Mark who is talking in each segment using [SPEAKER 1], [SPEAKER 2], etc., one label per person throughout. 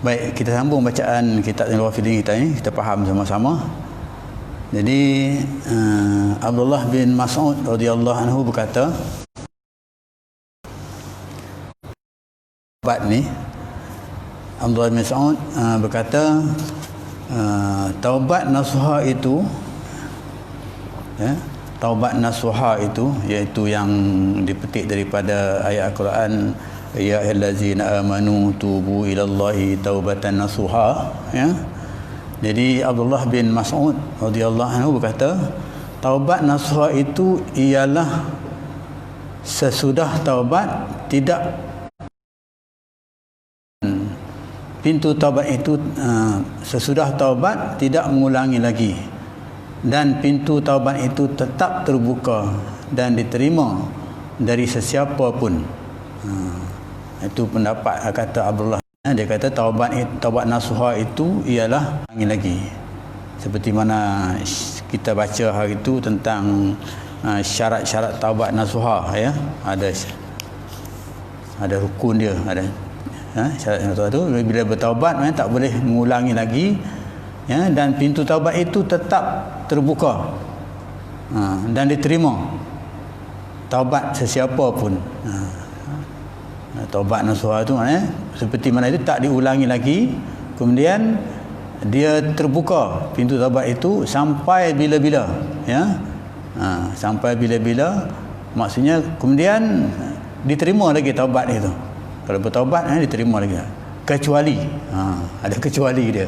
[SPEAKER 1] Baik, kita sambung bacaan kitab Al-Wafidin kita ni, kita faham sama-sama. Jadi Abdullah bin Mas'ud radhiyallahu anhu berkata, taubat ni, Abdullah bin Mas'ud berkata, taubat nasuha itu, taubat nasuha itu, iaitu yang dipetik daripada ayat Al-Quran, ya ayyuhallazina amanu tubu ilallahi taubatan nasuha, Jadi Abdullah bin Mas'ud radhiyallahu anhu berkata, taubat nasuha itu ialah sesudah taubat tidak, pintu taubat itu sesudah taubat tidak mengulangi lagi, dan pintu taubat itu tetap terbuka dan diterima dari sesiapa pun. Itu pendapat kata Abdullah. Dia kata taubat nasuha itu ialah lagi. Seperti mana kita baca hari itu tentang syarat-syarat taubat nasuha, ada rukun dia, ada syarat nasuha itu bila bertaubat tak boleh mengulangi lagi, dan pintu taubat itu tetap terbuka dan diterima taubat sesiapa pun. Taubat nasuha itu maknanya seperti mana itu tak diulangi lagi, kemudian dia terbuka pintu taubat itu sampai bila-bila, sampai bila-bila, maksudnya kemudian diterima lagi taubat itu. Kalau bertaubat diterima lagi, kecuali ada kecuali dia,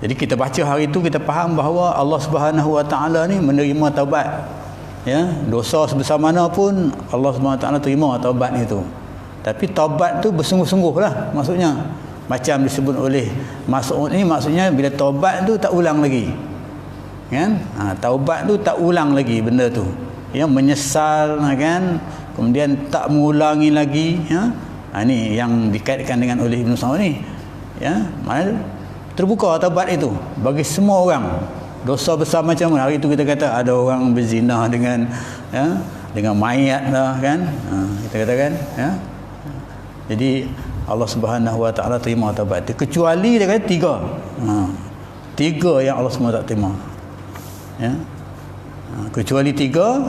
[SPEAKER 1] Jadi kita baca hari itu, kita faham bahawa Allah Subhanahu Wa Taala ni menerima taubat. Dosa sebesar mana pun Allah Subhanahu Wa Taala terima taubat itu. Tapi taubat tu bersungguh-sungguh lah, maksudnya macam disebut oleh Mas'ud ni, maksudnya bila taubat tu tak ulang lagi, taubat tu tak ulang lagi benda tu, menyesal, kemudian tak mengulangi lagi, ni yang dikaitkan dengan oleh Ibn Mas'ud ni, mana terbuka taubat itu bagi semua orang. Dosa besar macam mana, hari itu kita kata ada orang berzina dengan mayat lah, kita katakan, Jadi Allah Subhanahu Wa Taala terima taubat itu, kecuali dia kata tiga yang Allah SWT tak terima, kecuali tiga,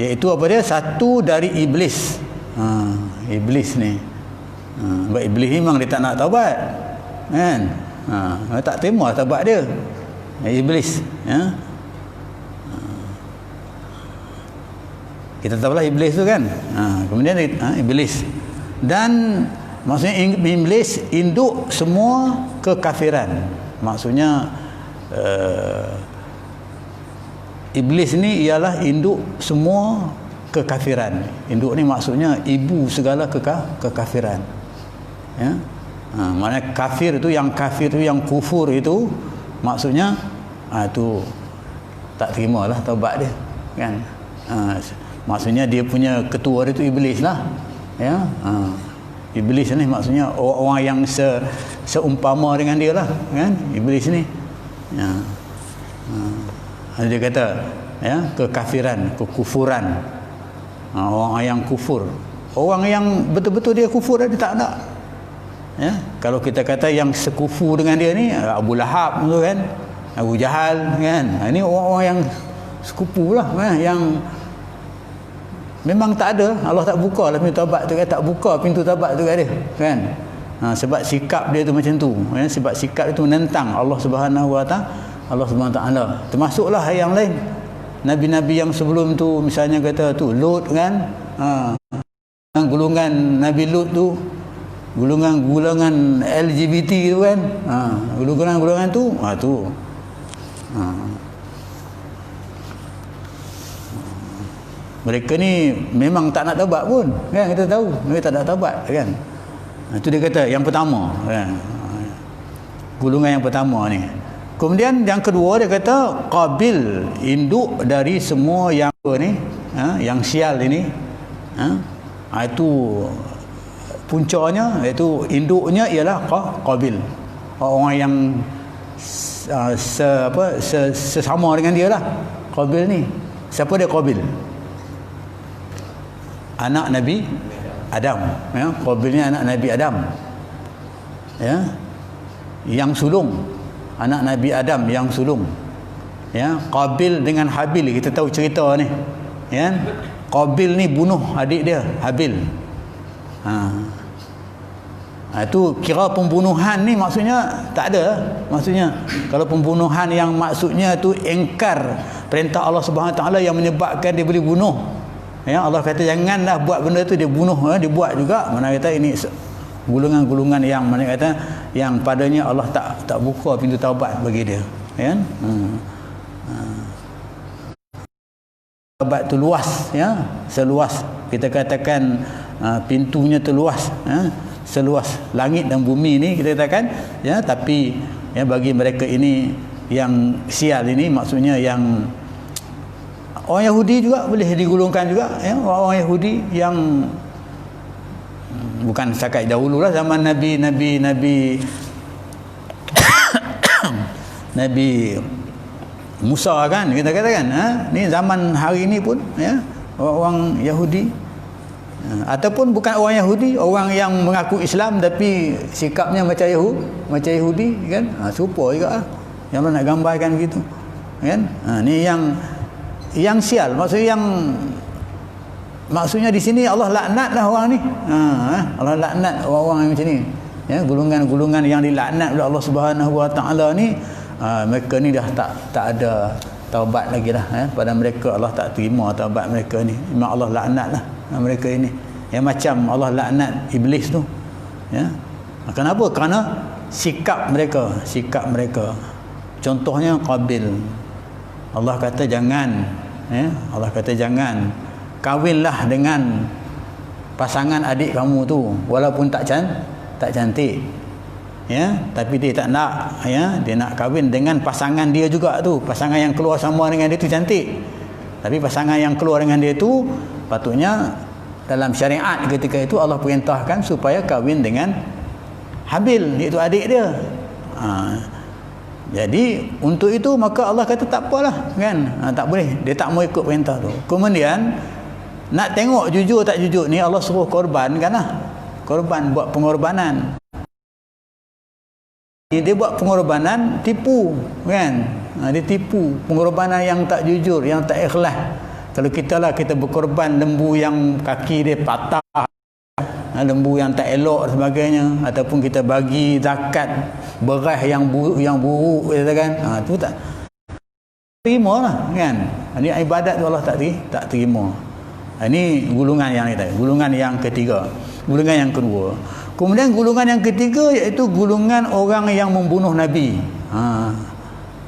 [SPEAKER 1] iaitu apa dia? Satu dari iblis. Iblis ni, sebab iblis ni memang dia tak nak taubat, tak terima taubat dia, iblis, kita tahulah iblis tu kan. Kemudian iblis, dan maksudnya iblis induk semua kekafiran. Maksudnya iblis ni ialah induk semua kekafiran. Induk ni maksudnya ibu segala kekafiran, maknanya kafir itu, yang kufur itu, maksudnya itu tak terimalah taubat dia, maksudnya dia punya ketua dia itu iblis lah, iblis ni maksudnya orang yang seumpama dengan dia lah, iblis ni, dia kata kekafiran, kekufuran, orang yang kufur, orang yang betul-betul dia kufur, dia tak nak. Kalau kita kata yang sekufu dengan dia ni Abu Lahab tu kan, Abu Jahal kan, ini orang-orang yang sekufu lah, yang memang tak ada, Allah tak buka lah pintu taubat tu, tak buka pintu taubat tu kat dia, sebab sikap dia tu macam tu, sebab sikap dia tu menentang Allah Subhanahu Wa Taala. Termasuklah yang lain, nabi-nabi yang sebelum tu, misalnya kata tu Lut kan, golongan Nabi Lut tu, golongan LGBT tu kan, golongan tu, mereka ni memang tak nak taubat pun, kita tahu mereka tak nak taubat, itu dia kata yang pertama, golongan yang pertama ni. Kemudian yang kedua dia kata Qabil, induk dari semua yang ni, yang sial ini, itu puncanya, iaitu induknya ialah Qabil, orang yang sesama dengan dia lah. Qabil ni, siapa dia Qabil? Anak Nabi Adam, ya. Qabil ni anak Nabi Adam, ya, yang sulung, anak Nabi Adam yang sulung, ya. Qabil dengan Habil, kita tahu cerita ni, ya. Qabil ni bunuh adik dia Habil. Itu kira pembunuhan ni maksudnya tak ada. Maksudnya kalau pembunuhan yang maksudnya tu engkar perintah Allah Subhanahu Taala yang menyebabkan dia boleh bunuh, ya, Allah kata janganlah buat benda tu, dia bunuh, dia buat juga. Mana kata ini gulungan-gulungan yang mana kata yang padanya Allah tak buka pintu taubat bagi dia, kan. Taubat tu luas, ya, seluas kita katakan pintunya terluas, ya, seluas langit dan bumi ni kita katakan, ya. Tapi ya bagi mereka ini yang sial ini, maksudnya yang orang Yahudi juga boleh digulungkan juga, ya. Orang Yahudi yang bukan setakat dahulu lah, zaman Nabi Nabi Musa kan kita katakan, ni zaman hari ni pun, ya, orang Yahudi, ataupun bukan orang Yahudi, orang yang mengaku Islam tapi sikapnya macam Yahudi kan, serupa juga lah. Yang nak gambarkan begitu, kan. Ni yang sial, maksudnya di sini Allah laknatlah orang ni, Allah laknat orang-orang yang macam ni, ya, gulungan-gulungan yang dilaknat oleh Allah Subhanahu Wa Taala ni. Mereka ni dah tak ada taubat lagi dah, ya. Pada mereka Allah tak terima taubat mereka ni. Memang Allah laknatlah mereka ini, yang macam Allah laknat iblis tu, ya. Kenapa? Kerana sikap mereka. Contohnya Qabil, Allah kata jangan, ya, Allah kata jangan kahwinlah dengan pasangan adik kamu tu walaupun tak cantik, ya, tapi dia tak nak, ya, dia nak kahwin dengan pasangan dia juga tu, pasangan yang keluar sama dengan dia tu cantik, tapi pasangan yang keluar dengan dia tu patutnya dalam syariat ketika itu Allah perintahkan supaya kahwin dengan Habil, iaitu adik dia. Jadi untuk itu maka Allah kata tak apalah, kan, tak boleh, dia tak mau ikut perintah tu. Kemudian nak tengok jujur tak jujur ni, Allah suruh korban kan lah, korban, buat pengorbanan. Dia buat pengorbanan tipu, kan, dia tipu, pengorbanan yang tak jujur, yang tak ikhlas. Kalau kita berkorban lembu yang kaki dia patah, lembu yang tak elok dan sebagainya, ataupun kita bagi zakat beras yang buruk kita kan, tu tak terima lah, kan. Ini ibadat tu Allah tak terima. Ini gulungan yang kita, gulungan yang ketiga. Gulungan yang kedua, kemudian gulungan yang ketiga iaitu gulungan orang yang membunuh Nabi.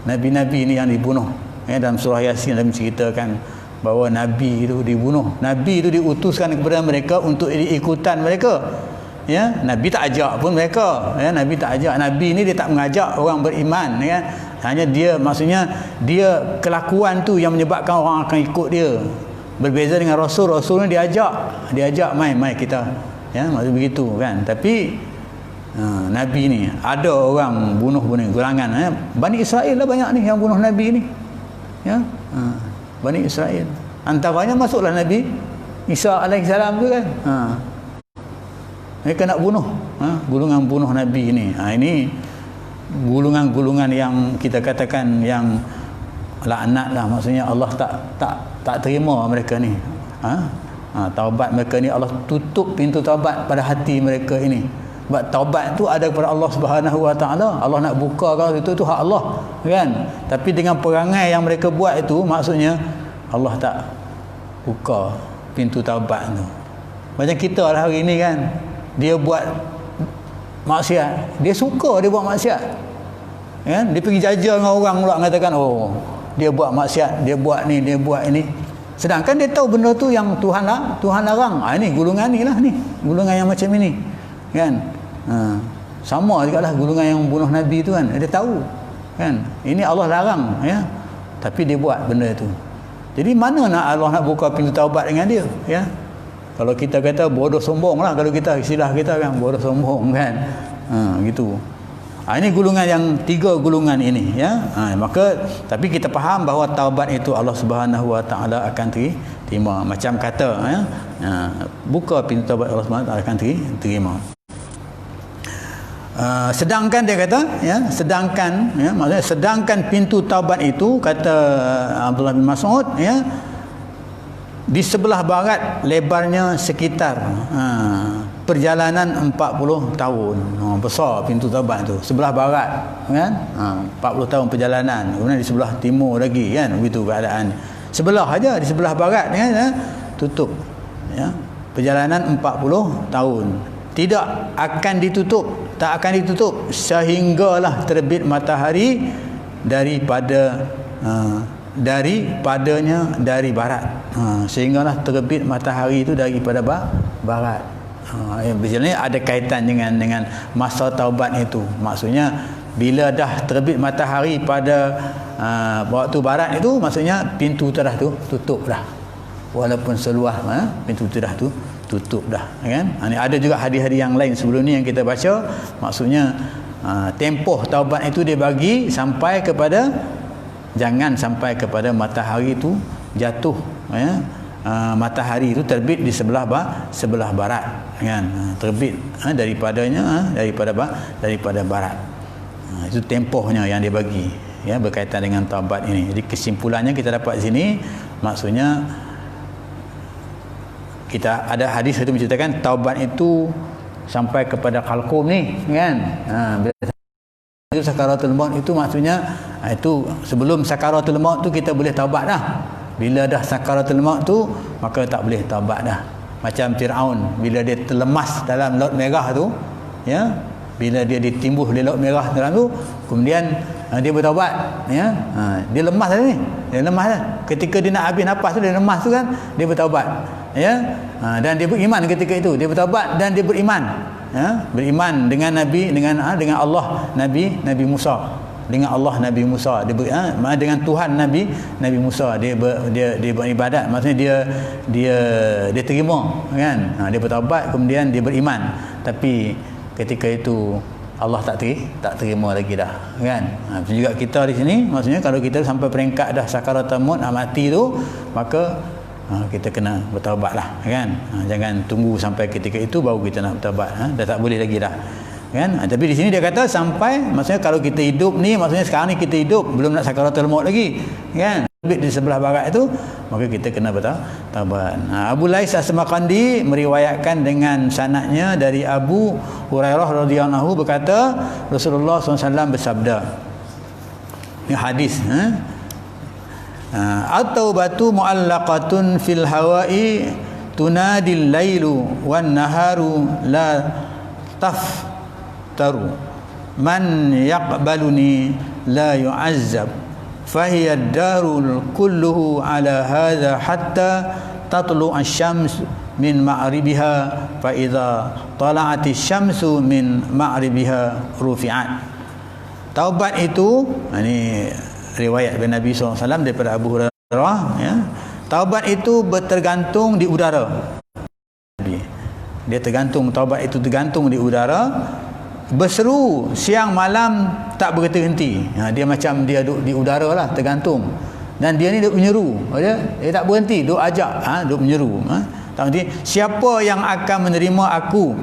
[SPEAKER 1] Nabi-Nabi ni yang dibunuh, ya. Dalam surah Yasin dalam ceritakan bahawa Nabi itu dibunuh. Nabi itu diutuskan kepada mereka untuk ikutan mereka, ya. Nabi tak ajak pun mereka, ya. Nabi tak ajak. Nabi ni dia tak mengajak orang beriman, ya. Hanya dia, maksudnya dia kelakuan tu yang menyebabkan orang akan ikut dia. Berbeza dengan Rasul ni diajak mai kita, ya, maksud begitu kan. Tapi Nabi ni ada orang bunuh gulangan, ya. Bani Israel lah banyak ni yang bunuh Nabi ni, ya. Bani Israel, antaranya masuklah Nabi Isa alaihissalam tu kan. Mereka nak bunuh, gulungan bunuh Nabi ni. Ini gulungan-gulungan yang kita katakan yang laknat lah, maksudnya Allah tak terima mereka ni. Taubat mereka ni Allah tutup pintu taubat pada hati mereka ini. Sebab taubat tu ada kepada Allah Subhanahu Wa Taala. Allah nak buka kalau itu hak Allah, kan. Tapi dengan perangai yang mereka buat itu, maksudnya Allah tak buka pintu taubat tu. Macam kita lah hari ni kan, dia buat maksiat, dia suka dia buat maksiat, kan. Dia pergi jajal dengan orang pula mengatakan, oh dia buat maksiat, dia buat ni, dia buat ini, sedangkan dia tahu benda tu yang Tuhan larang. Ini gulungan ni lah, ni gulungan yang macam ini, kan. Sama juga lah gulungan yang bunuh Nabi tu kan, dia tahu kan ini Allah larang, ya, tapi dia buat benda itu. Jadi mana nak Allah nak buka pintu taubat dengan dia, ya. Kalau kita kata bodoh sombong lah, kalau kita istilah kita kan bodoh sombong kan, gitu. Ini golongan yang 3 golongan ini, ya. Maka tapi kita faham bahawa taubat itu Allah Subhanahu Wa Taala akan terima. Macam kata, ya, buka pintu taubat Allah Subhanahu Wa Taala akan terima. Sedangkan dia kata, ya, sedangkan, ya, maksudnya sedangkan pintu taubat itu, kata Abdullah bin Mas'ud, ya, di sebelah barat lebarnya sekitar perjalanan 40 tahun. Besar pintu taubat tu, sebelah barat, kan, 40 tahun perjalanan. Kemudian di sebelah timur lagi, kan, begitu keadaan. Sebelah aja, di sebelah barat, kan, ya, tutup, ya, perjalanan 40 tahun. Tidak akan ditutup, tak akan ditutup sehinggalah terbit matahari daripadanya dari barat. Sehinggalah terbit matahari itu daripada barat. Biasanya ada kaitan dengan masa taubat itu. Maksudnya bila dah terbit matahari pada waktu barat itu, maksudnya pintu tu dah tutup dah. Walaupun seluas, pintu tu dah tutup dah, kan. Ini ada juga hadis-hadis yang lain sebelum ni yang kita baca. Maksudnya tempoh taubat itu dia bagi sampai kepada, jangan sampai kepada matahari itu jatuh, ya. Matahari itu terbit di sebelah barat, kan. Terbit daripada barat. Itu tempohnya yang dia bagi, ya, berkaitan dengan taubat ini. Jadi kesimpulannya kita dapat sini, maksudnya kita ada hadis itu menceritakan taubat itu sampai kepada qalqum ni, kan. Itu sakaratul maut itu, maksudnya itu sebelum sakaratul maut tu kita boleh taubat dah. Bila dah sakaratul maut tu, maka tak boleh taubat dah. Macam Firaun bila dia terlemas dalam laut merah tu, ya, bila dia ditimbuh di laut merah dalam tu, kemudian dia bertaubat, ya. Dia lemas dah ni. Dia lemas dah. Ketika dia nak habis nafas tu, dia lemas tu, kan, dia bertaubat, ya. Dan dia beriman ketika itu. Dia bertaubat dan dia beriman, ya. Beriman dengan Nabi, dengan Allah Nabi Musa. Dengan Allah Nabi Musa, dengan Tuhan Nabi Musa, dia beribadat, maksudnya dia terima, kan. Dia bertaubat kemudian dia beriman. Tapi ketika itu Allah tak terima lagi dah, kan. Juga kita di sini, maksudnya kalau kita sampai peringkat dah sakaratul maut, mati tu, maka kita kena bertaubat lah, kan. Jangan tunggu sampai ketika itu baru kita nak bertaubat. Dah tak boleh lagi dah, kan. Tapi di sini dia kata sampai, maksudnya kalau kita hidup ni, maksudnya sekarang ni kita hidup belum nak sakaratul maut lagi, kan, di sebelah barat itu, maka kita kena bertaubat. Abu Lais As-Samarqandi meriwayatkan dengan sanadnya dari Abu Hurairah radhiyallahu anhu berkata, Rasulullah SAW bersabda, ini hadis, at-taubatu mu'allaqatun fil hawa'i tunadil lailu wan naharu la taftaru man yaqbaluni la yu'azzab fahiya ad-darul kulluhu ala hadha hatta tatlu asy-syams min ma'ribiha fa idza tala'ati asy-syamsu min ma'ribiha rufi'at. Taubat itu, ini riwayat dari Nabi SAW daripada Abu Hurairah, ya. Taubat itu bertergantung di udara. Dia tergantung, taubat itu tergantung di udara. Berseru siang malam tak berhenti-henti. Dia macam dia duduk di udara lah, tergantung. Dan dia ni duduk menyeru, dia tak berhenti, duduk ajak, duduk menyeru. Tak berhenti. Siapa yang akan menerima aku,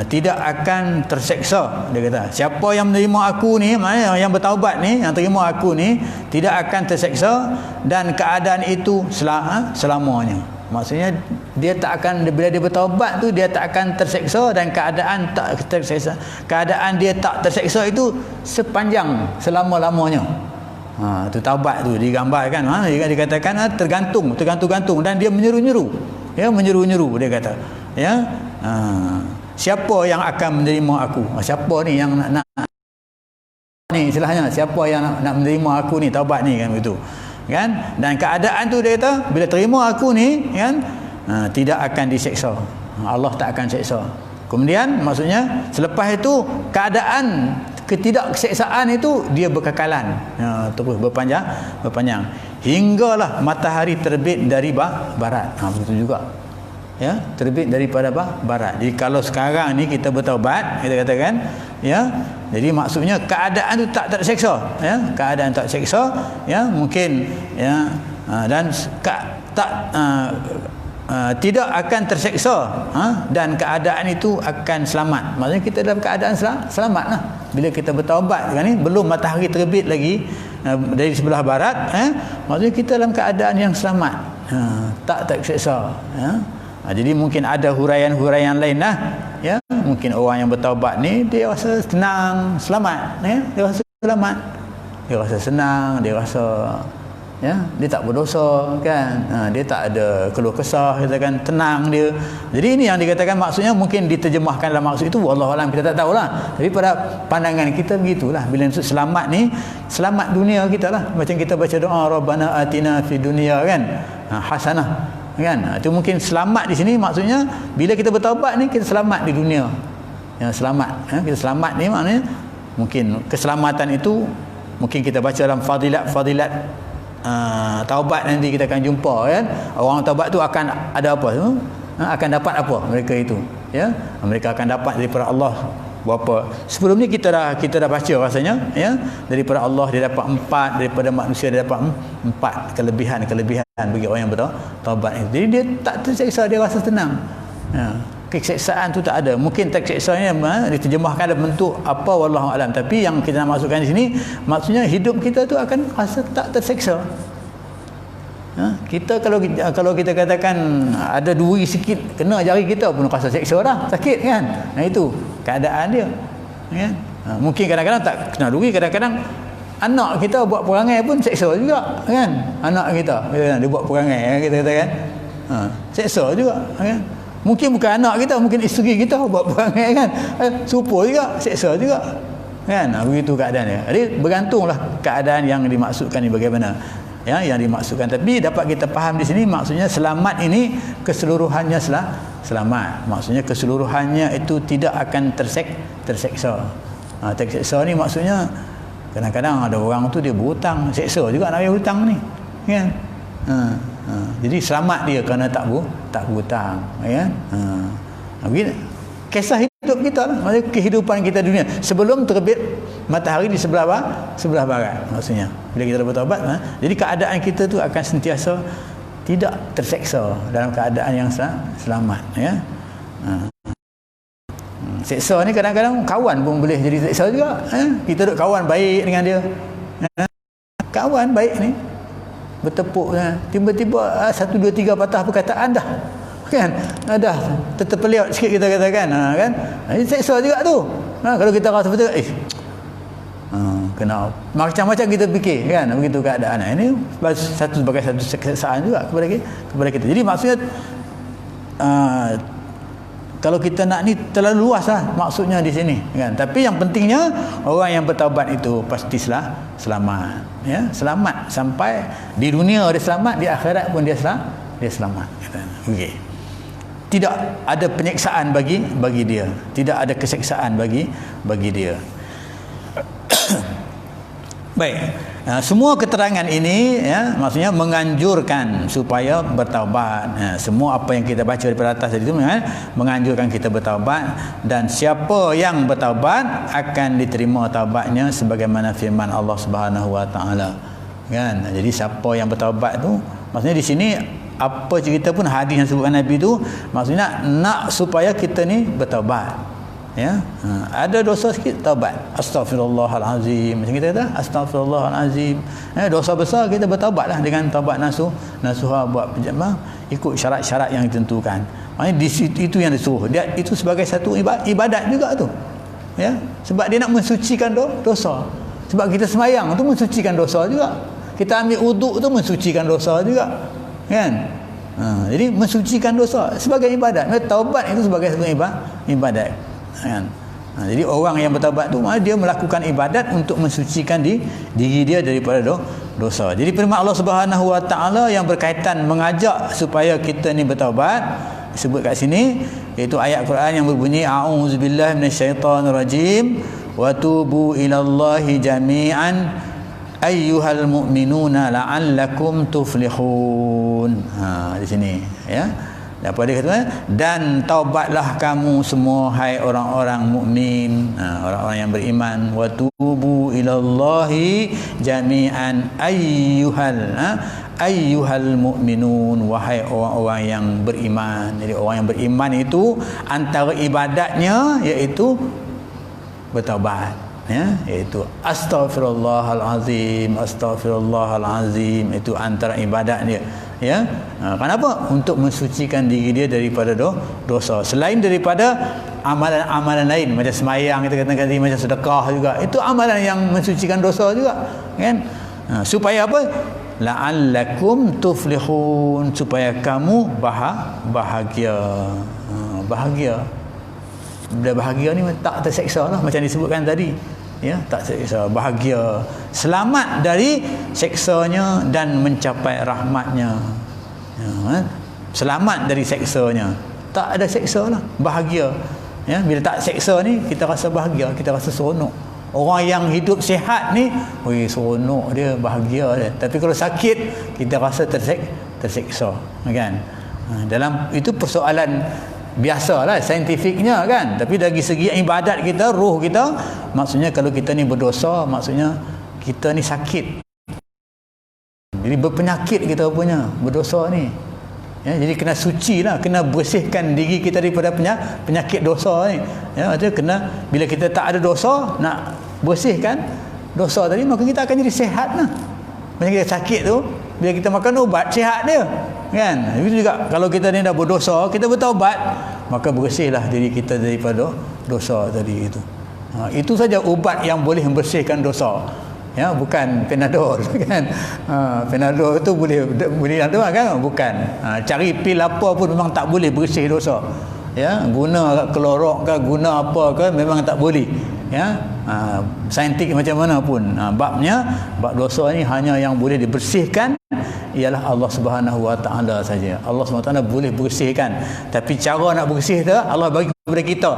[SPEAKER 1] tidak akan terseksa, dia kata. Siapa yang menerima aku ni, yang bertaubat ni, yang terima aku ni, tidak akan terseksa, dan keadaan itu selamanya. Maksudnya dia tak akan, bila dia bertaubat tu dia tak akan terseksa, dan keadaan tak terseksa, keadaan dia tak terseksa itu sepanjang selama-lamanya. Tu taubat tu digambarkan, dia dikatakan tergantung, dan dia menyeru-nyeru, ya, menyeru-nyeru, dia kata, ya. Siapa yang akan menerima aku? Siapa ni yang nak ni, istilahnya, siapa yang nak menerima aku ni, taubat ni, kan, begitu, kan. Dan keadaan tu dia kata, bila terima aku ni, kan, tidak akan diseksa. Allah tak akan seksa. Kemudian maksudnya selepas itu keadaan ketidakseksaan itu dia berkekalan, terus berpanjang hinggalah matahari terbit dari barat. Begitu juga. ya, terbit daripada apa? Barat. Jadi kalau sekarang ni kita bertaubat, kita katakan, ya, jadi maksudnya keadaan tu tak terseksa, ya, keadaan tak terseksa, ya, mungkin, ya, dan tidak akan terseksa, dan keadaan itu akan selamat. Maksudnya kita dalam keadaan selamat lah bila kita bertaubat kan ni, belum matahari terbit lagi dari sebelah barat, maksudnya kita dalam keadaan yang selamat, tak terseksa, ya. Jadi mungkin ada huraian-huraian lain lah, ya, mungkin orang yang bertaubat ni dia rasa tenang, selamat, ya, dia rasa selamat, dia rasa senang, dia rasa, ya, dia tak berdosa kan, dia tak ada keluh kesah, kita kan, tenang dia. Jadi ini yang dikatakan maksudnya, mungkin diterjemahkan dalam maksud itu wallahualam, kita tak tahulah, tapi pada pandangan kita begitulah. Bila maksud selamat ni, selamat dunia kita lah, macam kita baca doa Rabbana atina fid dunya kan, hasanah kan, itu mungkin selamat di sini maksudnya bila kita bertaubat ni kita selamat di dunia, ya, selamat, ya, kita selamat ni maknanya mungkin keselamatan itu mungkin kita baca dalam fadilat taubat, nanti kita akan jumpa kan, orang taubat tu akan ada apa, akan dapat apa mereka itu, ya, mereka akan dapat daripada Allah berapa. Sebelum ni kita dah baca rasanya, ya, daripada Allah dia dapat 4, daripada manusia dia dapat 4 kelebihan bagi orang yang bertaubat. Jadi dia tak terseksa, dia rasa tenang, ya. Keseksaan tu tak ada. Mungkin terseksanya diterjemahkan dalam bentuk apa wallahu alam, tapi yang kita nak masukkan di sini maksudnya hidup kita tu akan rasa tak terseksa. Kita kalau kita katakan ada duri sikit kena jari kita pun rasa seksa dah, sakit kan. Itu keadaan dia, kan. Mungkin kadang-kadang tak kena duri, kadang-kadang anak kita buat perangai pun seksa juga kan. Anak kita dia buat perangai, kita katakan seksa juga kan. Mungkin bukan anak kita, mungkin isteri kita buat perangai kan, serupa juga, seksa juga kan. Begitu keadaan dia. Jadi bergantunglah keadaan yang dimaksudkan ni bagaimana, ya, yang dimaksudkan. Tapi dapat kita faham di sini maksudnya selamat ini keseluruhannya selamat. Maksudnya keseluruhannya itu tidak akan terseksa. Terseksa ni maksudnya kadang-kadang ada orang tu dia berhutang, seksa juga nak bayar hutang ni, kan. Jadi selamat dia kerana tak berhutang, kan. Begini kisah hidup kita lah, maksudnya kehidupan kita dunia sebelum terbit matahari di sebelah barat, maksudnya bila kita dah bertaubat, jadi keadaan kita tu akan sentiasa tidak terseksa, dalam keadaan yang selamat, ya. Seksa ni kadang-kadang kawan pun boleh jadi seksa juga, kita duk kawan baik dengan dia, kawan baik ni bertepuk, tiba-tiba 1 2 3 patah perkataan dah, kan, dah terpeliot sikit kita katakan, kan, ini seksa juga tu. Kalau kita rasa betul, kena macam-macam kita fikir, kan, begitu keadaan. Ini sebagai satu keseksaan juga kepada kita. Jadi maksudnya kalau kita nak ni terlalu luas lah maksudnya di sini, kan. Tapi yang pentingnya orang yang bertaubat itu pasti selamat, ya, selamat sampai di dunia dia selamat, di akhirat pun dia selamat. Okey. Tidak ada penyeksaan bagi dia, tidak ada keseksaan bagi dia. Baik, semua keterangan ini, ya, maksudnya menganjurkan supaya bertaubat. Semua apa yang kita baca daripada atas tadi itu menganjurkan kita bertaubat, dan siapa yang bertaubat akan diterima taubatnya sebagaimana firman Allah Subhanahu Wa Taala, kan. Jadi siapa yang bertaubat tu, maksudnya di sini apa cerita pun hadis yang sebutkan Nabi tu maksudnya nak supaya kita ni bertaubat, ya. Ada dosa sikit taubat, astaghfirullahalazim, macam kita kata astaghfirullahalazim, dosa besar kita bertaubatlah dengan taubat nasuha, buat penjama ikut syarat-syarat yang ditentukan. Maknanya itu yang disuruh dia, itu sebagai satu ibadat juga tu, ya, sebab dia nak mensucikan dosa. Sebab kita semayang tu mensucikan dosa juga, kita ambil wuduk tu mensucikan dosa juga, kan. Jadi mensucikan dosa sebagai ibadat. Taubat itu sebagai satu ibadat, kan. Jadi orang yang bertaubat tu dia melakukan ibadat untuk mensucikan diri dia daripada dosa. Jadi firman Allah Subhanahu Wa Taala yang berkaitan mengajak supaya kita ni bertaubat disebut kat sini, iaitu ayat Quran yang berbunyi a'udzubillahi minasyaitonirrajim wa tubu ilallahi jami'an ayyuhal mu'minuna la'allakum tuflihun. Di sini, ya. Apa dia kata? Dan taubatlah kamu semua hai orang-orang mukmin, orang-orang yang beriman, wa tubu ilallahi jami'an ayyuhal mu'minun, wahai orang-orang yang beriman. Jadi orang yang beriman itu antara ibadatnya iaitu bertaubat, iaitu astaghfirullahalazim, astaghfirullahalazim, itu antara ibadat dia. Kenapa? Untuk mensucikan diri dia daripada dosa. Selain daripada amalan-amalan lain macam sembahyang, kita katakan tadi, macam sedekah juga, itu amalan yang mensucikan dosa juga, kan? Supaya apa? La'allakum tuflihun, supaya kamu bahagia. Bahagia. Bila bahagia ni tak terseksa lah, macam disebutkan tadi, tak seksa, bahagia, selamat dari seksanya dan mencapai rahmatnya. Selamat dari seksanya, tak ada seksa lah, bahagia. Bila tak seksa ni, kita rasa bahagia, kita rasa seronok. Orang yang hidup sihat ni, seronok dia, bahagia dia. Tapi kalau sakit, kita rasa terseksa, kan? Dalam itu persoalan biasalah, saintifiknya, kan? Tapi dari segi ibadat kita, roh kita, maksudnya kalau kita ni berdosa, maksudnya kita ni sakit. Jadi berpenyakit kita punya berdosa ni. Jadi kena suci lah, kena bersihkan diri kita daripada penyakit dosa ni. Artinya kena, bila kita tak ada dosa, nak bersihkan dosa tadi, maka kita akan jadi sihat lah. Macam kita sakit tu, bila kita makan ubat, sihat dia, kan? Itu juga kalau kita ni dah berdosa, kita bertaubat, maka bersihlah diri kita daripada dosa tadi itu. Itu saja ubat yang boleh membersihkan dosa. Bukan Panadol, kan? Panadol itu boleh ada, kan? Bukan. Cari pil apa pun memang tak boleh bersih dosa. Guna klorok ke, guna apa ke, memang tak boleh. Saintik macam mana pun, bab dosa ni hanya yang boleh dibersihkan ialah Allah Subhanahu Wa Taala saja. Allah Subhanahu Wa Taala boleh bersihkan, tapi cara nak bersih tu Allah bagi kepada kita.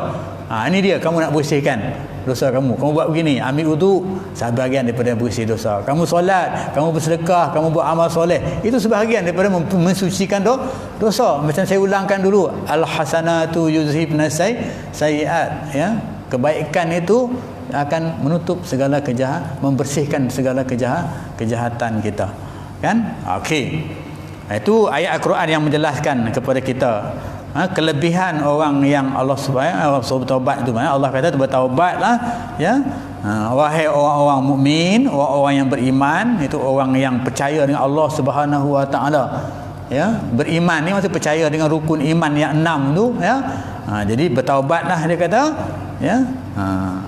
[SPEAKER 1] Ini dia, kamu nak bersihkan dosa kamu buat begini, ambil wudu, sebahagian daripada bersih dosa. Kamu solat, kamu bersedekah, kamu buat amal soleh, itu sebahagian daripada mensucikan dosa. Macam saya ulangkan dulu, al-hasanatu yuzhibna sayyi'at, kebaikan itu akan menutup segala kejahatan, membersihkan segala kejahatan kita, kan? Okey, itu ayat Al-Quran yang menjelaskan kepada kita kelebihan orang yang Allah Subhanahu bertaubat itu. Allah kata bertaubatlah, wahai orang-orang mukmin, orang-orang yang beriman, itu orang yang percaya dengan Allah Subhanahu Wa Taala. Beriman ni maksud percaya dengan rukun iman yang 6 tu, jadi bertaubatlah, dia kata,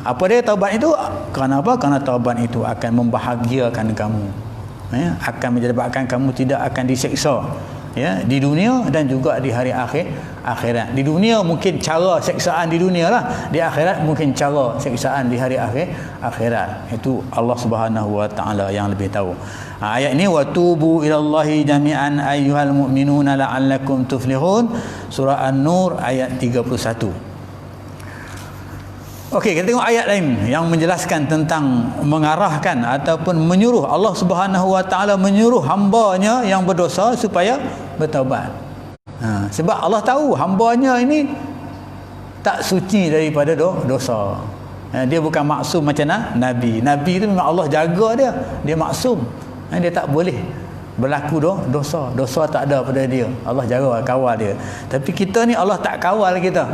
[SPEAKER 1] apa dia taubat itu? Kerana apa? Kerana taubat itu akan membahagiakan kamu, akan menyebabkan kamu tidak akan diseksa, di dunia dan juga di hari akhirat. Di dunia mungkin cara seksaan di dunia lah, di akhirat mungkin cara seksaan di hari akhirat. Itu Allah Subhanahu Wa Taala yang lebih tahu. Ayat ini, wa tubu ilallahi jami'an ayyuhal mu'minuna la'allakum tuflihun, surah An-Nur ayat 31. Okey, kita tengok ayat lain yang menjelaskan tentang mengarahkan ataupun menyuruh. Allah Subhanahu Wa Taala menyuruh hamba-Nya yang berdosa supaya bertaubat. Sebab Allah tahu hamba-Nya ini tak suci daripada dosa. Dia bukan maksum macam Nabi. Nabi itu memang Allah jaga dia. Dia maksum. Dia tak boleh berlaku dosa. Dosa tak ada pada dia. Allah jaga, kawal dia. Tapi kita ni Allah tak kawal kita.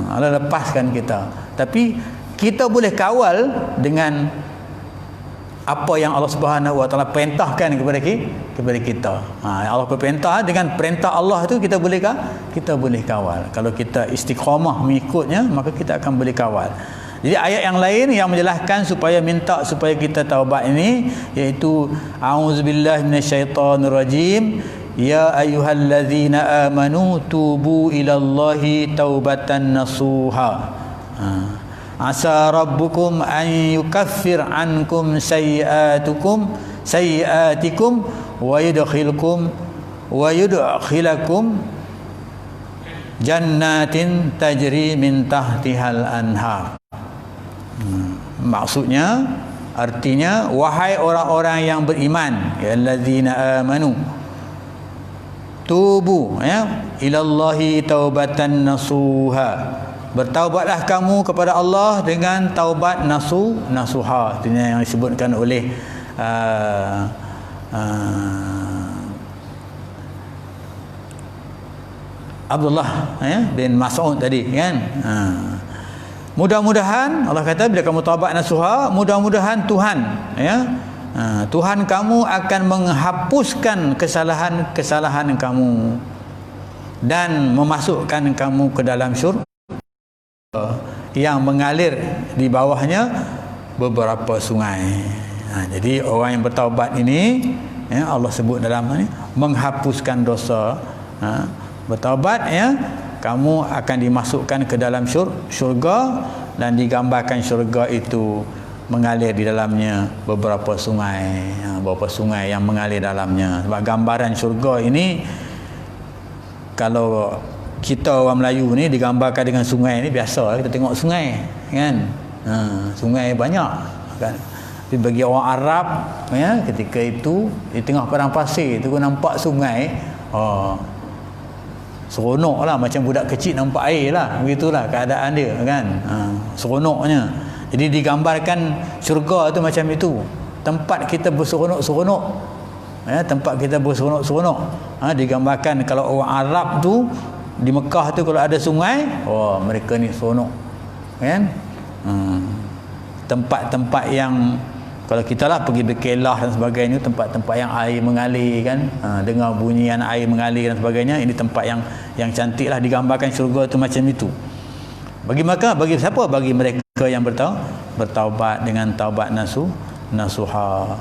[SPEAKER 1] Allah lepaskan kita. Tapi kita boleh kawal dengan apa yang Allah Subhanahu Wa Taala perintahkan kepada kita. Allah berperintah, dengan perintah Allah itu kita boleh kawal. Kalau kita istiqamah mengikutnya, maka kita akan boleh kawal. Jadi ayat yang lain yang menjelaskan supaya kita taubat ini, iaitu a'udzubillahi minasyaitonirrajim, ya ayyuhallazina amanu tubu ilallahi taubatan nasuha, asa rabbukum an yukaffir ankum sayyi'atikum wa yudkhilakum jannatin tajri min tahtihal anhar. Maksudnya, artinya, wahai orang-orang yang beriman, ya allazina amanu, tubu ilallahi taubatan nasuha, bertaubatlah kamu kepada Allah dengan taubat nasuha. Itu yang disebutkan oleh Abdullah bin Mas'ud tadi kan. Mudah-mudahan Allah kata bila kamu taubat nasuha, mudah-mudahan Tuhan Tuhan kamu akan menghapuskan kesalahan kamu dan memasukkan kamu ke dalam syurga yang mengalir di bawahnya beberapa sungai. Jadi orang yang bertaubat ini Allah sebut dalam ni menghapuskan dosa. Bertaubat kamu akan dimasukkan ke dalam syurga, dan digambarkan syurga itu mengalir di dalamnya beberapa sungai, beberapa sungai yang mengalir dalamnya. Sebab gambaran syurga ini, kalau kita orang Melayu ni digambarkan dengan sungai ni biasa, kita tengok sungai kan, sungai banyak kan. Tapi bagi orang Arab ketika itu di tengah padang pasir tu nampak sungai, seronok lah, macam budak kecil nampak air lah, begitulah keadaan dia kan. Seronoknya. Jadi digambarkan syurga tu macam itu, tempat kita berseronok-seronok, tempat kita berseronok-seronok. Digambarkan kalau orang Arab tu di Mekah tu kalau ada sungai, mereka ni seronok kan. Tempat-tempat yang kalau kita lah pergi berkelah dan sebagainya, tempat-tempat yang air mengalir kan, dengar bunyian air mengalir dan sebagainya, ini tempat yang cantik lah, digambarkan syurga tu macam itu. Bagi siapa? Bagi mereka yang bertaubat dengan taubat nasuha.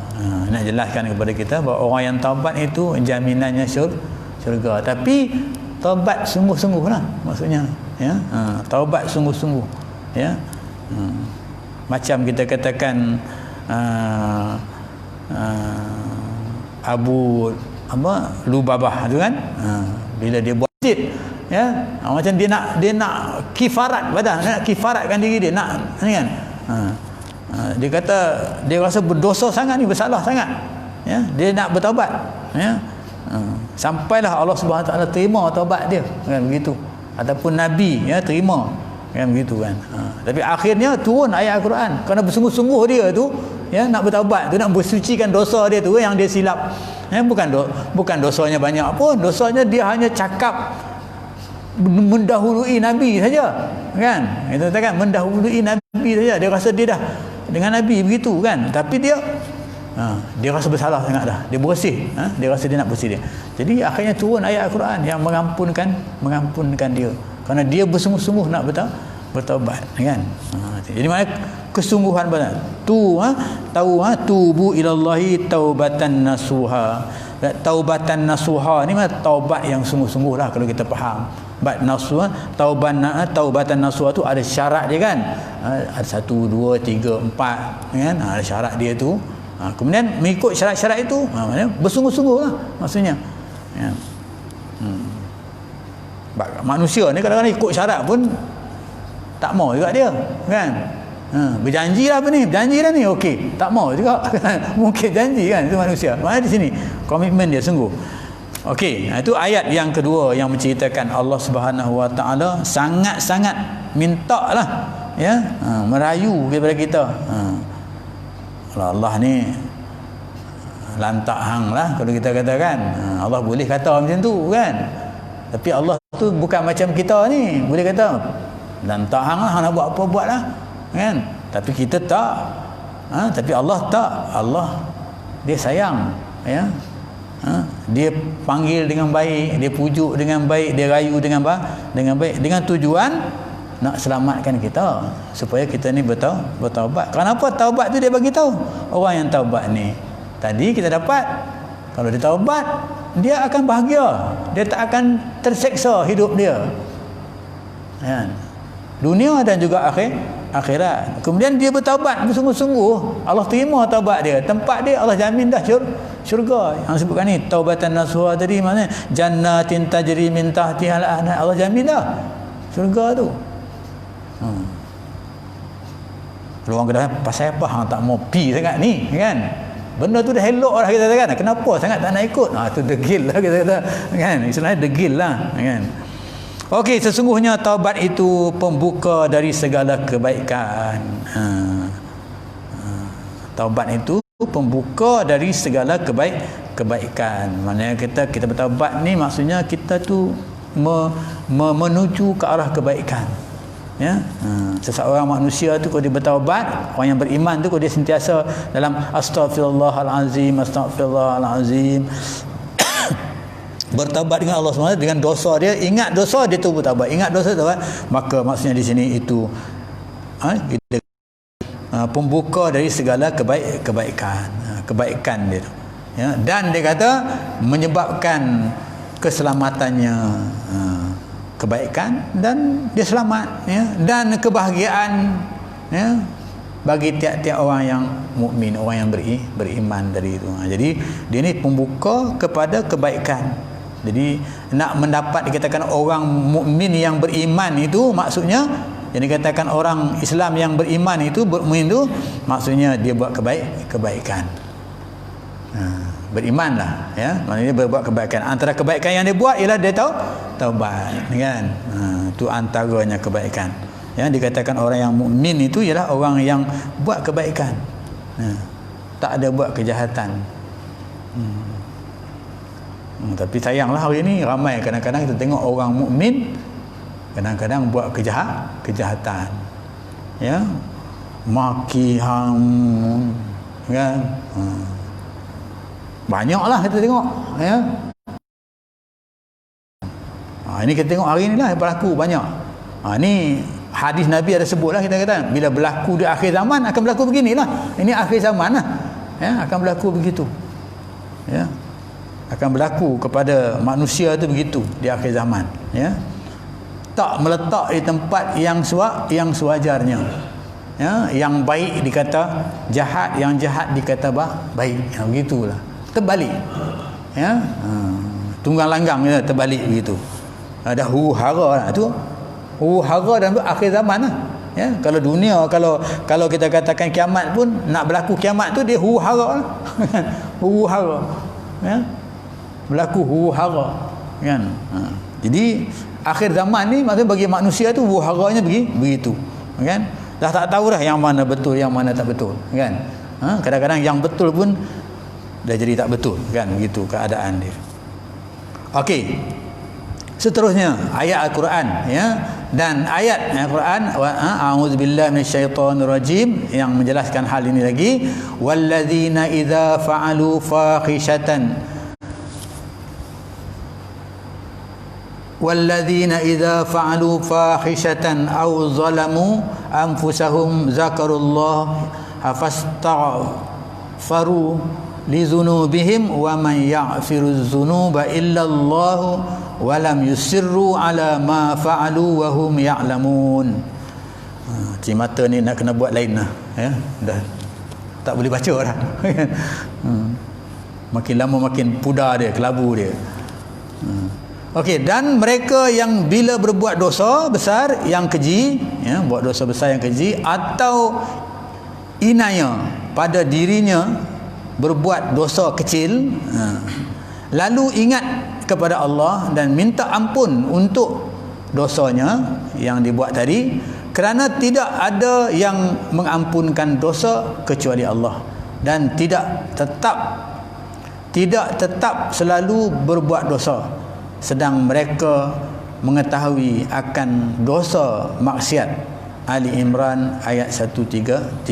[SPEAKER 1] Nak jelaskan kepada kita bahawa orang yang taubat itu jaminannya syurga. Tapi taubat sungguh-sungguh lah maksudnya, taubat sungguh-sungguh, macam kita katakan Abu Lubabah tu kan, bila dia buat masjid macam dia nak kifarat badan, nak kifaratkan diri dia, nak ni kan, dia kata dia rasa berdosa sangat ni, bersalah sangat, dia nak bertaubat, sampailah Allah Subhanahu Wa Taala terima taubat dia kan, begitu, ataupun Nabi terima kan, begitu kan. Tapi akhirnya turun ayat Al-Quran kerana bersungguh-sungguh dia tu nak bertaubat tu, nak bersucikan dosa dia tu yang dia silap. Bukan dosanya banyak pun, dosanya dia hanya cakap mendahului Nabi saja kan. Kita katakan mendahului Nabi saja, dia rasa dia dah dengan Nabi begitu kan. Tapi dia rasa bersalah sangat dah, dia bersih, dia rasa dia nak bersih dia. Jadi akhirnya turun ayat Al-Quran yang mengampunkan dia kerana dia bersungguh-sungguh nak bertaubat kan. Jadi maknanya kesungguhan benar tu, tubu ilallahi taubatan nasuha. Taubatan nasuha ni mana taubat yang sungguh-sungguh lah kalau kita faham. Nasuha, taubatan nasuha tu ada syarat dia kan, ada 1, 2, 3, 4 kan, ada syarat dia tu. Kemudian mengikut syarat-syarat itu, maknanya bersungguh-sungguh lah maksudnya. Manusia ni kadang-kadang ikut syarat pun tak mau juga dia kan. Berjanji lah apa ni, berjanji dah ni, okey, tak mau juga mungkin janji kan, itu manusia. Maknanya di sini komitmen dia sungguh. Okey, itu ayat yang kedua yang menceritakan Allah Subhanahu Wa Taala sangat-sangat minta lah merayu kepada kita. Allah ni lantak hang lah kalau kita katakan. Allah boleh kata macam tu kan, tapi Allah tu bukan macam kita ni, boleh kata lantak hang lah, hang nak buat apa buat lah kan. Tapi kita tak, tapi Allah tak. Allah dia sayang, dia panggil dengan baik, dia pujuk dengan baik, dia rayu dengan baik, dengan tujuan nak selamatkan kita supaya kita ni bertaubat. Kenapa taubat tu dia bagi tahu? Orang yang taubat ni tadi kita dapat, kalau dia taubat dia akan bahagia, dia tak akan terseksa hidup dia kan, dunia dan juga akhirat. Kemudian dia bertaubat bersungguh-sungguh, Allah terima taubat dia, tempat dia Allah jamin dah syurga. Yang sebutkan ni taubatan nasuha tadi, maknanya jannatin tajri min tahtiha al-anhar, Allah jamin dah syurga tu. Kalau orang kata pasal apa hang tak mau pi sangat ni kan, Benda tu dah elok lah kita kata kan. Kenapa sangat tak nak ikut? Tu degil lah kita kata kan. Istilahnya degil lah kan. Okey, sesungguhnya taubat itu pembuka dari segala kebaikan. Taubat itu pembuka dari segala kebaikan. Maknanya kita bertaubat ni maksudnya kita tu menuju ke arah kebaikan. Ya, seseorang manusia tu kalau dia bertaubat, orang yang beriman tu kalau dia sentiasa dalam astaghfirullahalazim, astaghfirullahalazim, bertaubat dengan Allah SWT dengan dosa dia, ingat dosa dia tu bertaubat, ingat dosa taubat, maka maksudnya di sini itu pembuka dari segala kebaikan dia tu. Ya, dan dia kata menyebabkan keselamatannya, kebaikan dan dia selamat, ya, dan kebahagiaan, ya, bagi tiap-tiap orang yang mukmin, orang yang beriman dari itu. Jadi dia ni pembuka kepada kebaikan. Jadi nak mendapat dikatakan orang mukmin yang beriman itu maksudnya, yang dikatakan orang Islam yang beriman itu, mukmin itu maksudnya dia buat kebaikan. Berimanlah, ya, maknanya berbuat kebaikan. Antara kebaikan yang dia buat ialah dia taubat, kan. Itu antaranya kebaikan. Ya, dikatakan orang yang mukmin itu ialah orang yang buat kebaikan. Tak ada buat kejahatan. Tapi sayanglah hari ni ramai kadang-kadang kita tengok orang mukmin kadang-kadang buat kejahatan. Ya. Maki hang, kan. Banyaklah kita tengok, ya. Ini kita tengok hari ni lah berlaku banyak. Ni hadis Nabi ada sebutlah, kita kata bila berlaku di akhir zaman akan berlaku beginilah. Ini akhir zaman lah, ya, akan berlaku begitu, ya, akan berlaku kepada manusia tu begitu di akhir zaman, ya. Tak meletak di tempat yang sewajarnya, ya. Yang baik dikata jahat, yang jahat dikata baik, ya, begitulah, terbalik, ya. Tunggang langgang ya, terbalik begitu. Ada huru-hara lah tu. Huru-hara dalam akhir zaman lah. Ya, kalau dunia, kalau kita katakan kiamat pun, nak berlaku kiamat tu dia huru-hara lah. Huru-hara. Ya. Berlaku huru-hara, kan. Jadi akhir zaman ni maksudnya bagi manusia tu huru-haranya begitu, kan. Dah tak tahu dah yang mana betul, yang mana tak betul, kan. Kadang-kadang yang betul pun dah jadi tak betul, kan, begitu keadaan dia. Okey. Seterusnya ayat Al-Quran, ya, dan ayat Al-Quran a'udzubillahi minasyaitonirrajim yang menjelaskan hal ini lagi, walladzina idza fa'alu fahishatan walladzina idza fa'alu fahishatan aw zalamu anfusahum zakarullah fastaghfaru lidzunubihim wa man yaghfiru dzunuba illallah wa lam yusirru ala ma fa'alu wa hum ya'lamun. Cimata ni nak kena buat lain lah, ya, dah tak boleh baca dah. Makin lama makin pudar dia, kelabu dia. Okey, dan mereka yang bila berbuat dosa besar yang keji, ya, buat dosa besar yang keji, atau inaya pada dirinya berbuat dosa kecil, lalu ingat kepada Allah dan minta ampun untuk dosanya yang dibuat tadi, kerana tidak ada yang mengampunkan dosa kecuali Allah, dan tidak tetap selalu berbuat dosa sedang mereka mengetahui akan dosa maksiat. Ali Imran ayat 135.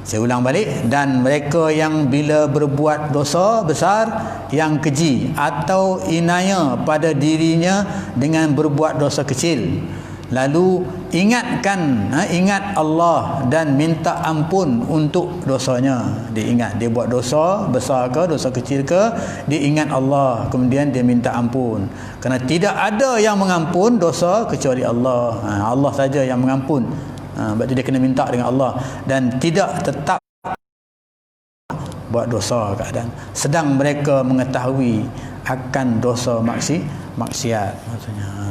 [SPEAKER 1] Saya ulang balik, dan mereka yang bila berbuat dosa besar yang keji atau inaya pada dirinya dengan berbuat dosa kecil, lalu ingat Allah dan minta ampun untuk dosanya. Dia ingat, dia buat dosa besar ke dosa kecil ke, dia ingat Allah, kemudian dia minta ampun, kerana tidak ada yang mengampun dosa kecuali Allah. Allah saja yang mengampun. Sebab tu dia kena minta dengan Allah, dan tidak tetap buat dosa keadaan sedang mereka mengetahui akan dosa maksiat maksudnya,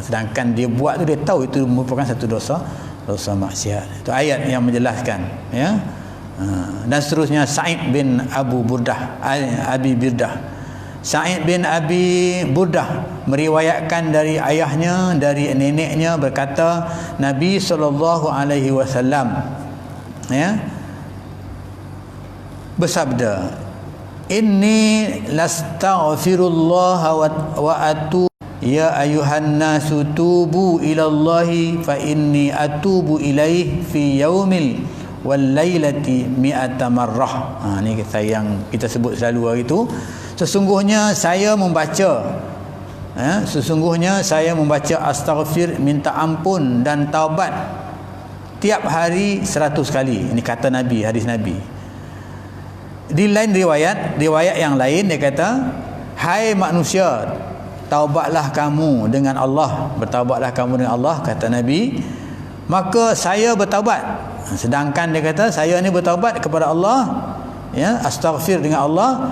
[SPEAKER 1] sedangkan dia buat tu dia tahu itu merupakan satu dosa maksiat. Itu ayat yang menjelaskan, ya. Dan seterusnya Sa'id bin Abi Burdah. Sa'id bin Abi Burdah meriwayatkan dari ayahnya, dari neneknya berkata, Nabi SAW bersabda, inni lastaghfirullah wa atubu ya ayuhan nasu tubu ilallahi fa inni atubu ilaih fi yaumil wal lailati mi'ata marrah. Ni kita sebut selalu hari itu. Sesungguhnya saya membaca astaghfir, minta ampun dan taubat tiap hari 100 kali. Ini kata Nabi, hadis Nabi. Di lain riwayat yang lain dia kata, hai manusia, taubatlah kamu dengan Allah, bertaubatlah kamu dengan Allah, kata Nabi. Maka saya bertaubat. Sedangkan dia kata, saya ni bertaubat kepada Allah, astaghfir dengan Allah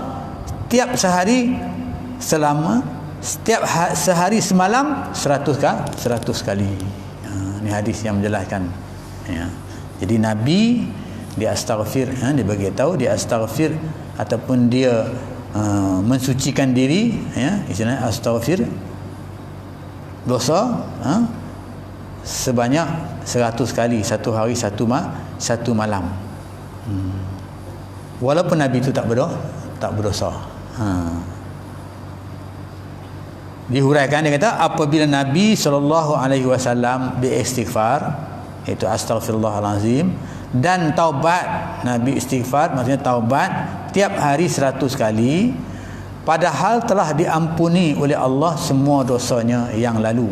[SPEAKER 1] sehari semalam 100 kali. Ini hadis yang menjelaskan. Jadi Nabi dia astaghfir, dia bagi tahu dia astaghfir ataupun dia mensucikan diri, istilahnya astaghfir dosa sebanyak 100 kali, satu hari satu malam. Walaupun Nabi itu tak berdosa. Dihuraikan, dia kata apabila Nabi SAW beristighfar, iaitu astaghfirullahalazim, dan taubat, Nabi istighfar maksudnya taubat tiap hari 100 kali, padahal telah diampuni oleh Allah semua dosanya yang lalu.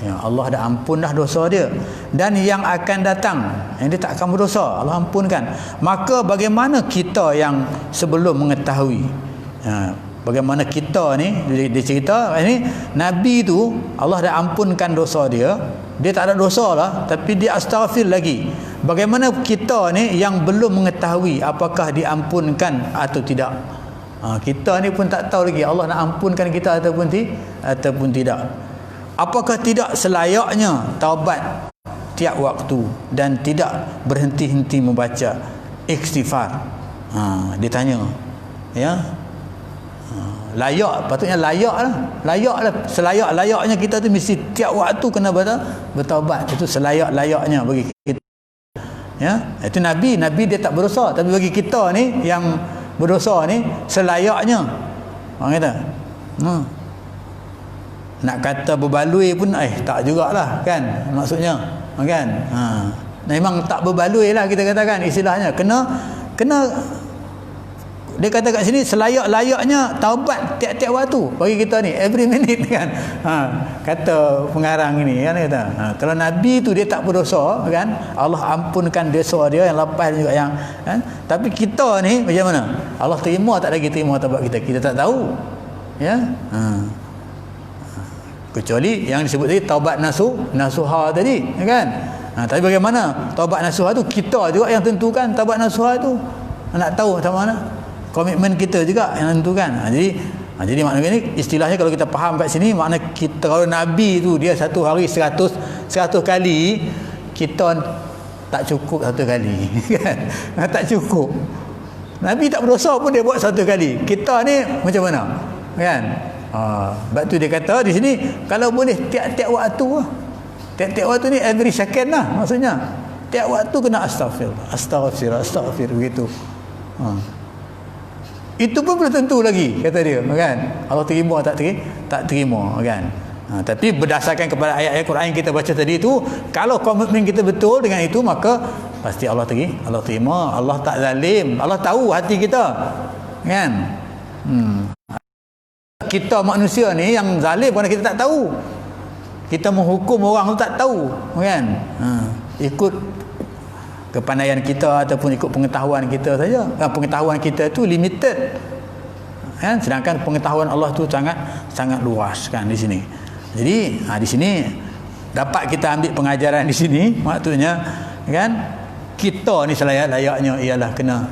[SPEAKER 1] Allah dah ampun dah dosa dia, dan yang akan datang dia tak akan berdosa, Allah ampunkan. Maka bagaimana kita yang sebelum mengetahui, bagaimana kita ni, dia cerita ini Nabi tu Allah dah ampunkan dosa dia tak ada dosa lah, tapi dia astaghfir lagi. Bagaimana kita ni yang belum mengetahui apakah diampunkan atau tidak? Kita ni pun tak tahu lagi Allah nak ampunkan kita ataupun tidak. Apakah tidak selayaknya taubat tiap waktu dan tidak berhenti-henti membaca istighfar? Dia tanya, layak, patutnya layaklah. Selayak-layaknya kita tu mesti tiap waktu kena bertaubat. Itu selayak-layaknya bagi kita. Itu Nabi dia tak berdosa, tapi bagi kita ni yang berdosa ni selayaknya. Orang kata, nak kata berbaloi pun tak jugalah kan maksudnya, kan. Memang tak berbaloi lah kita katakan istilahnya. Kena dia kata kat sini selayak-layaknya taubat tiap-tiap waktu bagi kita ni, every minute kan. Kata pengarang ini kan, kata kalau Nabi tu dia tak berdosa kan, Allah ampunkan dosa dia yang lepas juga yang kan. Tapi kita ni macam mana? Allah terima tak lagi terima taubat kita tak tahu. Kecuali yang disebut tadi taubat nasuha tadi, kan. Tapi bagaimana taubat nasuha tu, kita juga yang tentukan taubat nasuha tu. Nak tahu macam mana? Komitmen kita juga yang tentukan. Jadi maknanya ni istilahnya kalau kita faham kat sini, makna kita, kalau Nabi tu dia satu hari 100 kali, kita tak cukup 1 kali kan. Tak cukup. Nabi tak berdosa pun dia buat 1 kali. Kita ni macam mana? Kan? Sebab tu dia kata di sini kalau boleh tiap-tiap waktu lah. Tiap-tiap waktu ni every second lah maksudnya. Tiap waktu kena astaghfir begitu. Itu pun belum tentu lagi kata dia, kan. Allah terima tak terima kan. Tapi berdasarkan kepada ayat-ayat Quran yang kita baca tadi tu, kalau komitmen kita betul dengan itu, maka pasti Allah terima. Allah tak zalim, Allah tahu hati kita, kan. Kita manusia ni yang zalim kerana kita tak tahu. Kita menghukum orang tu tak tahu, kan. Ikut kepandaian kita ataupun ikut pengetahuan kita saja. Pengetahuan kita tu limited, kan. Sedangkan pengetahuan Allah tu sangat luas, kan, di sini. Jadi di sini dapat kita ambil pengajaran di sini, maksudnya kan, kita ni selayak-layaknya ialah kena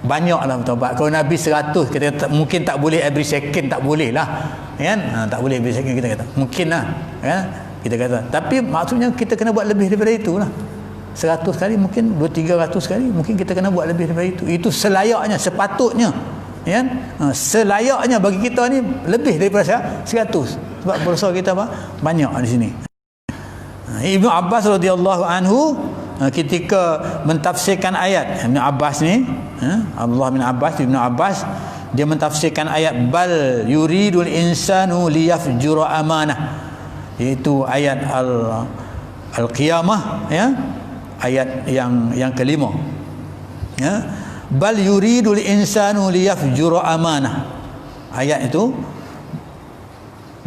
[SPEAKER 1] banyaklah bertaubat. Kalau Nabi 100 kita mungkin tak boleh every second, tak boleh lah, kan. Tak boleh every second kita kata mungkin lah, kan, kita kata. Tapi maksudnya kita kena buat lebih daripada itulah. 100 kali, mungkin 200-300 kali, mungkin kita kena buat lebih daripada itu. Itu selayaknya, sepatutnya, ya. Selayaknya bagi kita ni lebih daripada 100. Sebab dosa kita apa? Banyak di sini. Ibnu Abbas radhiyallahu anhu ketika mentafsirkan ayat, Ibnu Abbas ni, Abdullah bin Abbas, Ibnu Abbas, dia mentafsirkan ayat bal yuridul insanu liyafjura amanah, iaitu ayat Al-Qiyamah, ya, ayat yang kelima, ya, bal yuridul insanu liyafjura amanah. Ayat itu,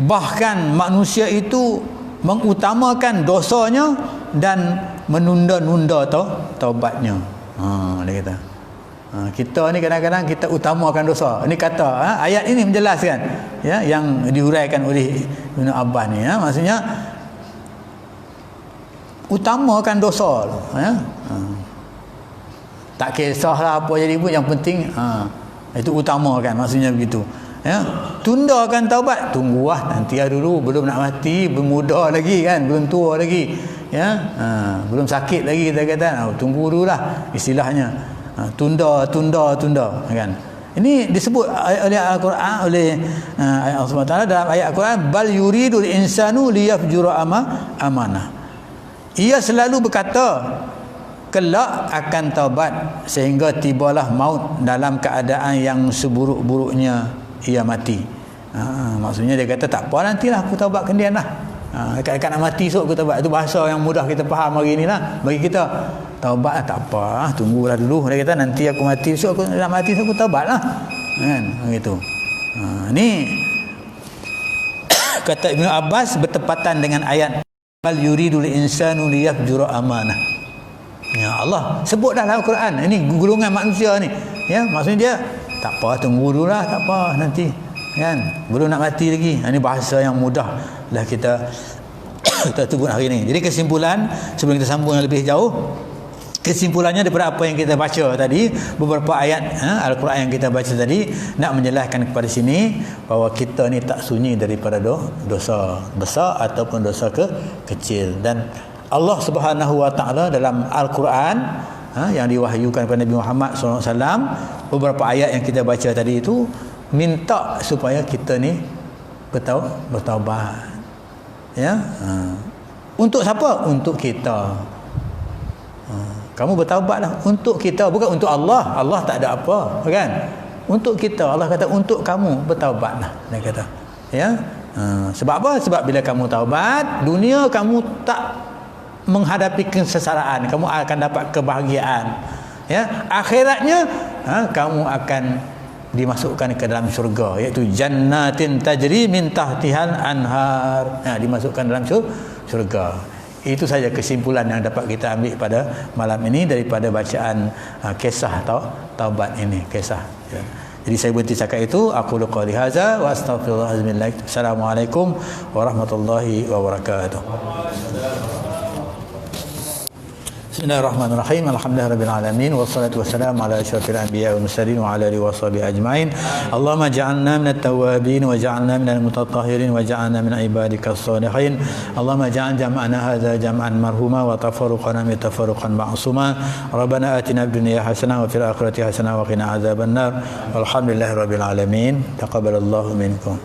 [SPEAKER 1] bahkan manusia itu mengutamakan dosanya dan menunda-nunda taubatnya. Dia kata, kita ni kadang-kadang kita utamakan dosa. Ini kata, ayat ini menjelaskan, ya, yang dihuraikan oleh Ibnu Abbas ni, ya, maksudnya utamakan dosa, ya. Tak kisahlah apa jadi pun, yang penting itu utamakan, maksudnya begitu, ya. Tundakan taubat, tunggulah nanti dulu, belum nak mati, belum muda lagi kan, belum tua lagi, ya, belum sakit lagi, kita kata tunggu dululah istilahnya. Tunda kan. Ini disebut oleh Al-Quran, oleh Allah Subhanahu Wa Taala dalam ayat Al-Quran, bal yuridul insanu liyafjura amanah. Ia selalu berkata kelak akan taubat sehingga tibalah maut dalam keadaan yang seburuk-buruknya ia mati. Maksudnya dia kata tak apa, nantilah aku taubat kemudian lah. Dekat-dekat nak mati esok aku taubat. Itu bahasa yang mudah kita faham hari ni lah bagi kita. Taubat tak apa, tunggulah dulu. Dia kata nanti aku mati esok, aku nak mati esok aku taubat lah, kan, begitu. Ni kata Ibnu Abbas bertepatan dengan ayat bal yuridul insanu liyafjura amanah. Ya Allah sebut dah dalam Al-Quran, ini golongan manusia ni, ya, maksudnya dia tak apa, tunggu dululah, tak apa, nanti, kan, belum nak mati lagi. Ini bahasa yang mudah lah kita sebut hari ni. Jadi kesimpulan, sebelum kita sambung yang lebih jauh, kesimpulannya daripada apa yang kita baca tadi, beberapa ayat Al-Quran yang kita baca tadi, nak menjelaskan kepada sini bahawa kita ni tak sunyi daripada dosa besar ataupun dosa kecil. Dan Allah Subhanahu Wa Taala dalam Al-Quran yang diwahyukan kepada Nabi Muhammad SAW, beberapa ayat yang kita baca tadi itu minta supaya kita ni bertaubat, ya. Untuk siapa? Untuk kita. Kamu bertaubatlah untuk kita, bukan untuk Allah. Allah tak ada apa, kan? Untuk kita. Allah kata untuk kamu bertaubatlah, dia kata, ya. Sebab apa? Sebab bila kamu taubat, dunia kamu tak menghadapi kesengsaraan, kamu akan dapat kebahagiaan, ya. Akhiratnya kamu akan dimasukkan ke dalam syurga, iaitu jannatin tajri min tahtihal anhar, dimasukkan dalam syurga. Itu saja kesimpulan yang dapat kita ambil pada malam ini daripada bacaan kisah taubat ini, kisah, ya. Jadi saya berhenti cakap itu. Aku qali hadza wa astaghfirullahalazim. Assalamualaikum warahmatullahi wabarakatuh. Bismillahirrahmanirrahim. Alhamdulillahirabbil alamin wassalatu wassalamu ala asyrafil anbiya'i wal mursalin wa ala alihi washabihi ajmain. Allahumma ja'alna minat tawwabin wa ja'alna minal mutatahhirin wa ja'alna min ibadikas shalihin. Allahumma ja'al jam'ana hadza jam'an marhuma wa tafarruqana min tafarruqan ma'suma. Rabbana atina fid dunya hasanah wa fil akhirati hasanah wa qina adzabannar. Walhamdulillahirabbil alamin. Taqabbalallahu minkum.